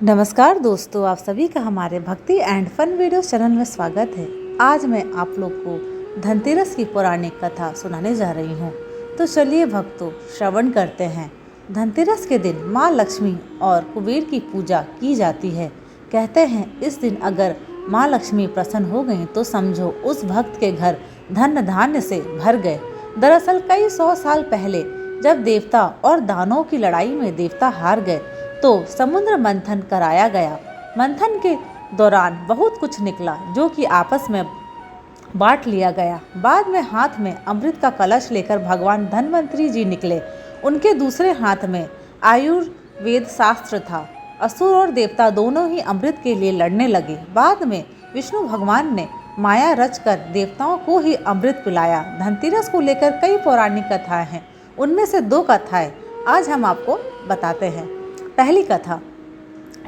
नमस्कार दोस्तों, आप सभी का हमारे भक्ति एंड फन वीडियो चैनल में स्वागत है। आज मैं आप लोग को धनतेरस की पौराणिक कथा सुनाने जा रही हूँ। तो चलिए भक्तों, श्रवण करते हैं। धनतेरस के दिन माँ लक्ष्मी और कुबेर की पूजा की जाती है। कहते हैं इस दिन अगर माँ लक्ष्मी प्रसन्न हो गई तो समझो उस भक्त के घर धन धान्य से भर गए। दरअसल कई 100 साल पहले जब देवता और दानवों की लड़ाई में देवता हार गए तो समुद्र मंथन कराया गया। मंथन के दौरान बहुत कुछ निकला जो कि आपस में बांट लिया गया। बाद में हाथ में अमृत का कलश लेकर भगवान धन्वंतरी जी निकले। उनके दूसरे हाथ में आयुर्वेद शास्त्र था। असुर और देवता दोनों ही अमृत के लिए लड़ने लगे। बाद में विष्णु भगवान ने माया रचकर देवताओं को ही अमृत पिलाया। धनतेरस को लेकर कई पौराणिक कथाएं हैं। उनमें से 2 कथाएं आज हम आपको बताते हैं। पहली कथा,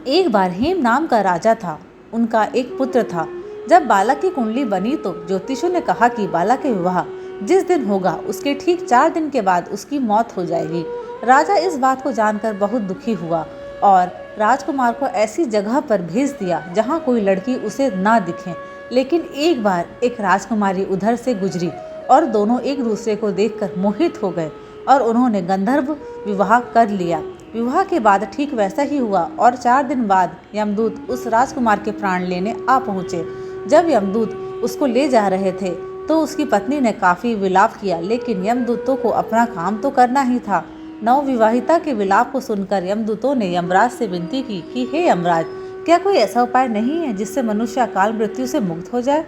एक बार हेम नाम का राजा था। उनका एक पुत्र था। जब बालक की कुंडली बनी तो ज्योतिषियों ने कहा कि बालक का विवाह जिस दिन होगा उसके ठीक 4 दिन के बाद उसकी मौत हो जाएगी। राजा इस बात को जानकर बहुत दुखी हुआ और राजकुमार को ऐसी जगह पर भेज दिया जहां कोई लड़की उसे ना दिखे। लेकिन एक बार एक राजकुमारी उधर से गुजरी और दोनों एक दूसरे को देखकर मोहित हो गए और उन्होंने गंधर्व विवाह कर लिया। विवाह के बाद ठीक वैसा ही हुआ और 4 दिन बाद यमदूत उस राजकुमार के प्राण लेने आ पहुँचे। जब यमदूत उसको ले जा रहे थे तो उसकी पत्नी ने काफ़ी विलाप किया, लेकिन यमदूतों को अपना काम तो करना ही था। नवविवाहिता के विलाप को सुनकर यमदूतों ने यमराज से विनती की कि हे यमराज, क्या कोई ऐसा उपाय नहीं है जिससे मनुष्य अकाल मृत्यु से मुक्त हो जाए।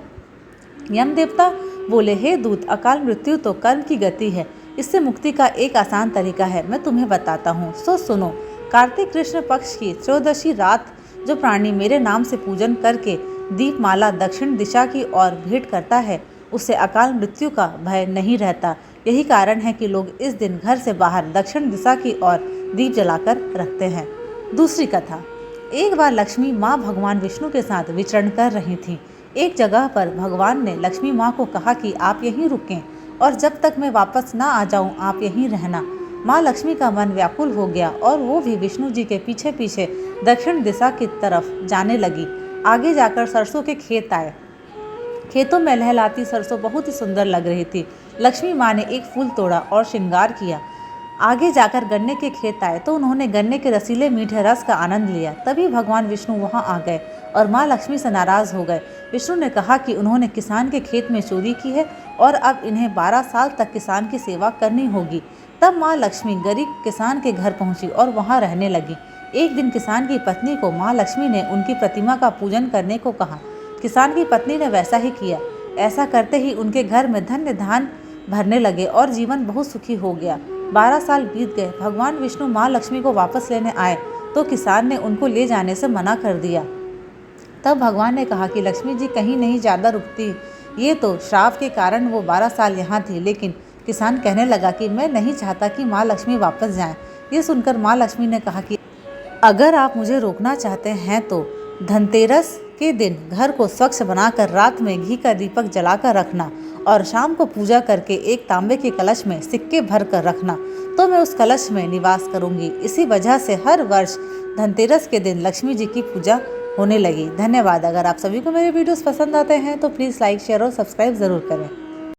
यम देवता बोले, हे दूत, अकाल मृत्यु तो कर्म की गति है। इससे मुक्ति का एक आसान तरीका है, मैं तुम्हें बताता हूँ, सो सुनो। कार्तिक कृष्ण पक्ष की 14वीं रात जो प्राणी मेरे नाम से पूजन करके दीपमाला दक्षिण दिशा की ओर भेंट करता है उसे अकाल मृत्यु का भय नहीं रहता। यही कारण है कि लोग इस दिन घर से बाहर दक्षिण दिशा की ओर दीप जलाकर रखते हैं। दूसरी कथा, एक बार लक्ष्मी माँ भगवान विष्णु के साथ विचरण कर रही थी। एक जगह पर भगवान ने लक्ष्मी माँ को कहा कि आप यहीं रुकें और जब तक मैं वापस ना आ जाऊं आप यहीं रहना। माँ लक्ष्मी का मन व्याकुल हो गया और वो भी विष्णु जी के पीछे पीछे दक्षिण दिशा की तरफ जाने लगी। आगे जाकर सरसों के खेत आए। खेतों में लहलाती सरसों बहुत ही सुंदर लग रही थी। लक्ष्मी माँ ने एक फूल तोड़ा और श्रृंगार किया। आगे जाकर गन्ने के खेत आए तो उन्होंने गन्ने के रसीले मीठे रस का आनंद लिया। तभी भगवान विष्णु वहां आ गए और माँ लक्ष्मी से नाराज हो गए। विष्णु ने कहा कि उन्होंने किसान के खेत में चोरी की है और अब इन्हें 12 साल तक किसान की सेवा करनी होगी। तब माँ लक्ष्मी गरीब किसान के घर पहुंची और वहां रहने लगी। एक दिन किसान की पत्नी को माँ लक्ष्मी ने उनकी प्रतिमा का पूजन करने को कहा। किसान की पत्नी ने वैसा ही किया। ऐसा करते ही उनके घर में धन्य धान भरने लगे और जीवन बहुत सुखी हो गया। 12 साल बीत गए। भगवान विष्णु माँ लक्ष्मी को वापस लेने आए तो किसान ने उनको ले जाने से मना कर दिया। तब भगवान ने कहा कि लक्ष्मी जी कहीं नहीं ज़्यादा रुकती। ये तो श्राप के कारण वो 12 साल यहाँ थी। लेकिन किसान कहने लगा कि मैं नहीं चाहता कि माँ लक्ष्मी वापस जाएं। ये सुनकर माँ लक्ष्मी ने कहा कि अगर आप मुझे रोकना चाहते हैं तो धनतेरस के दिन घर को स्वच्छ बनाकर रात में घी का दीपक जलाकर रखना और शाम को पूजा करके एक तांबे के कलश में सिक्के भर कर रखना, तो मैं उस कलश में निवास करूंगी। इसी वजह से हर वर्ष धनतेरस के दिन लक्ष्मी जी की पूजा होने लगी। धन्यवाद। अगर आप सभी को मेरे वीडियोस पसंद आते हैं तो प्लीज़ लाइक, शेयर और सब्सक्राइब ज़रूर करें।